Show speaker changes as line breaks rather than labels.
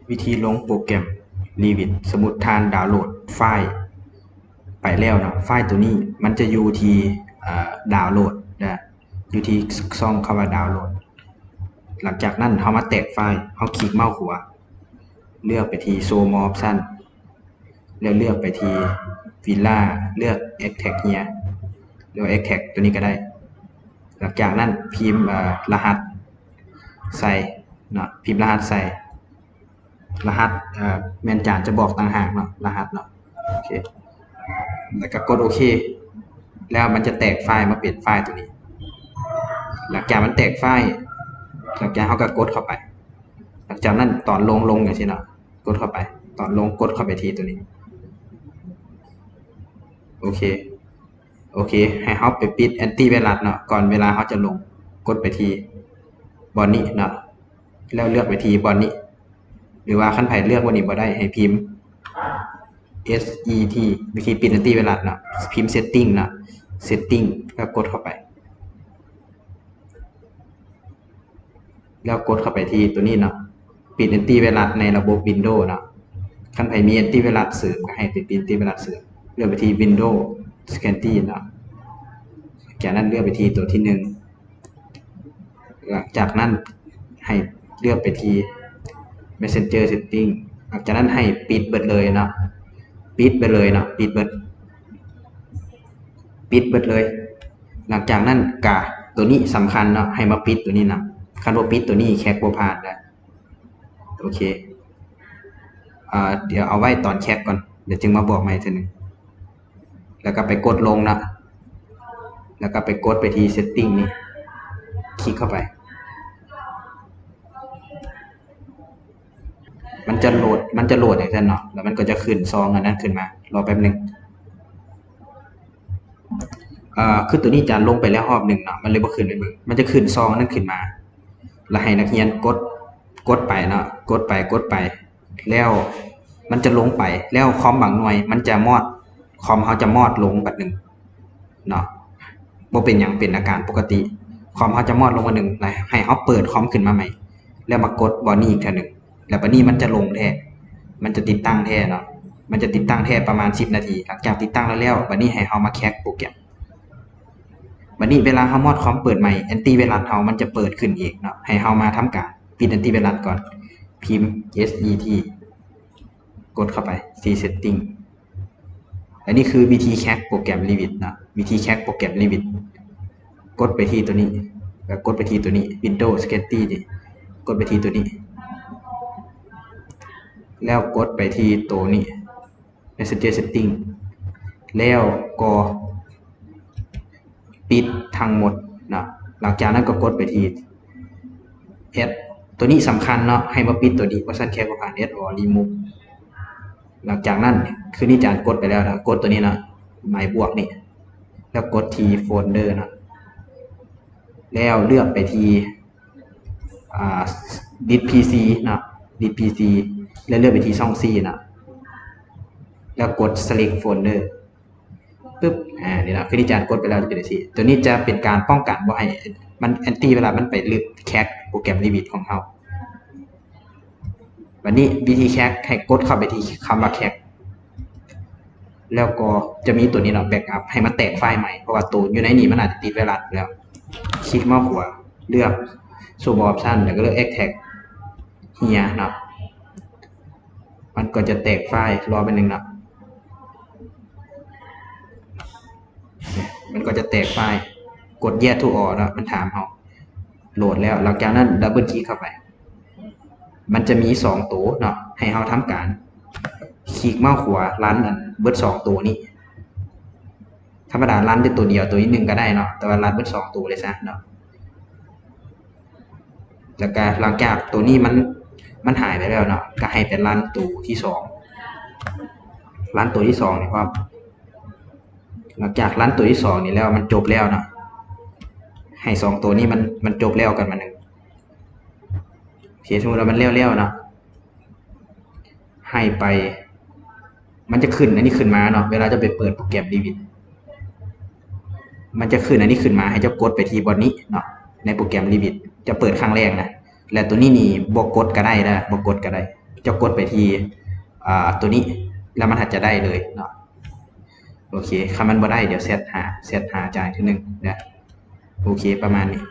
วิธีลงโปรแกรม Revit สมมุติทานดาวน์โหลดไฟล์ไปแล้วเนาะไฟล์ตัวนี้มันจะอยู่ที่ดาวน์โหลดนะอยู่ที่ช่องคำว่าดาวน์โหลดหลังจากนั้นเรามาแตกไฟล์เราคลิกเมาส์ขวาเลือกไปที่ Show More Option แล้วเลือกไปที่ Villa เลือก Extract here หรือ Extract ตัวนี้ก็ได้หลังจากนั้นพิมพ์รหัสใส่เนาะพิมพ์รหัสใส่รหัสแมนจานจะบอกต่างหากเนาะรหัสเนาะโอเคแล้วก็กดโอเคแล้วมันจะแตกไฟล์มาเป็นไฟล์ตัวนี้หลังจากมันแตกไฟล์หลังจากเขาก็กดเข้าไปหลังจากนั้นตอนลงอย่างนี้เนาะกดเข้าไปตอนลงกดเข้าไปที่ตัวนี้โอเคให้เขาไปปิดแอนตี้ไวรัสเนาะก่อนเวลาเขาจะลงกดไปที่บอนนี้เนาะแล้วเลือกไปที่บอนนี้หรือว่าขั้นไผ่เลือกวันนี้บ่ได้ให้พิมพ์ set วิธีปิดแอนตี้ไวรัสเนาะพิมพ์ setting เนาะ setting แล้วกดเข้าไปแล้วกดเข้าไปที่ตัวนี้เนาะปิดแอนตี้ไวรัสในระบบ Windows เนาะขั้นไผ่มีแอนตี้ไวรัสเสริมก็ให้ไปปิดแอนตี้ไวรัสเสริมเลือกไปที่ Windows Security เนาะจากนั้นเลือกไปที่ตัวที่1หลังจากนั้นให้เลือกไปที่ Messenger Setting หลังจากนั้นให้ปิดเบิดเลยเนาะปิดไปเลยเนาะปิดเบิดเลยหลังจากนั้นกะตัวนี้สำคัญเนาะให้มาปิดตัวนี้นะคันว่าปิดตัวนี้แคปบ่ผ่านนะโอเคเดี๋ยวเอาไว้ตอนแคปก่อนเดี๋ยวจึงมาบอกใหม่ทีนึงแล้วก็ไปกดลงนะแล้วก็ไปกดไปที่ Setting นี่คลิกเข้าไปมันจะโหลดอย่างนั้นเนาะแล้วมันก็จะขึ้นซองอันนั้นขึ้นมารอแป๊บนึงคือตัวนี้จะลงไปแล้วรอบหนึ่งเนาะมันเลยบ่ขึ้นไปมึงมันจะขึ้นซองนั้นขึ้นมาแล้วให้นักเรียนกดไปเนาะกดไปแล้วมันจะลงไปแล้วคอมบางหน่วยมันจะมอดคอมเขาจะมอดลงแบบหนึ่งเนาะบ่เป็นอย่างเป็นอาการปกติคอมเขาจะมอดลงมาหนึ่งให้เขาเปิดคอมขึ้นมาใหม่แล้วมากดบอนี่อีกทีหนึ่งแล้วบอนี่มันจะลงแท้มันจะติดตั้งแท้เนาะมันจะติดตั้งแท้ประมาณ10 นาทีหลังจากติดตั้งแล้วบอนี่ให้เขามาแคปโปรแกรมวันนี้เวลาเขามอดคอมเปิดใหม่แอนตี้ไวรัสเขามันจะเปิดขึ้นอีกเนาะให้เขามาทำการปิดแอนตี้ไวรัสก่อนพิมพ์ set กดเข้าไป setting อันนี้คือวิธีแคปโปรแกรม Revit นะวิธีแคปโปรแกรม Revit กดไปที่ตัวนี้แล้วกดไปที่ตัวนี้ Windows Security ดิกดไปที่ตัวนี้แล้วกดไปที่ตัวนี้ Messenger Setting แล้วก็ปิดทั้งหมดนะหลังจากนั้นก็กดไปที่ Add ตัวนี้สำคัญเนาะให้มาปิดตัวนี้ว่าสั้นแค่ผ่าน Add or Remove หลังจากนั้นคือนี่จานกดไปแล้วนะกดตัวนี้นะหมายบวกนี่แล้วกดที่โฟลเดอร์นะแล้วเลือกไปที่ดิส PC นะดิส PC แล้วเลือกไปที่ช่อง C นะแล้วกด select folder ปึ๊บนี่นะคือนี่จานกดไปแล้วจะเป็นสีตัวนี้จะเป็นการป้องกันว่าให้มันแอนตี้เวลามันไปลึกแคคโปรแกรม Revit ของเขาวันนี้วิธีแคคให้กดเข้าไปที่คำว่าแคคแล้วก็จะมีตัวนี้เนาะแบ็กอัพให้มันแตกไฟล์ใหม่เพราะว่าตัวอยู่ในนี้มันอาจจะติดไวรัสแล้วคลิกเมาส์ขวาเลือก Show More Option แล้วก็เลือก Extract here เนาะมันก็จะแตกไฟล์รอไปหนึ่งเนาะมันก็จะแตกไฟล์กด Yes to All เนาะมันถามเราโหลดแล้วหลังจากนั้นดับเบิลคลิกเข้าไปมันจะมี2ตัวเนาะให้เราทำการคลิกเมาส์ขวาลันเบิด2ตัวนี้ธรรมดาลันได้ตัวเดียวตัวนี้1ก็ได้เนาะแต่ว่าลันเบิด2ตัวเลยซะเนาะแล้วก็หลังจากตัวนี้มันหายไปแล้วเนาะก็ให้เป็นลันตัวที่2ลันตัวที่2นี่ครับหลังจากลันตัวที่2นี่แล้วมันจบแล้วเนาะให้2ตัวนี้มันจบแล้วกันมาหนึ่งโอเคสมมติว่ามันเลี้ยวๆเนาะให้ไปมันจะขึ้นอันนี้ขึ้นมาเนาะเวลาจะไปเปิดโปรแกรม Revit มันจะขึ้นอันนี้ขึ้นมาให้เจ้ากดไปที่บนนี้เนาะในโปรแกรม Revit จะเปิดครั้งแรกนะและตัวนี้นี่บกกดก็ได้นะบกกดก็ได้ จะกดไปที่ตัวนี้แล้วมันอาจจะได้เลยเนาะโอเคคำมันบ่ได้เดี๋ยวเซตหาจ่ายทีนึงนะโอเคประมาณนี้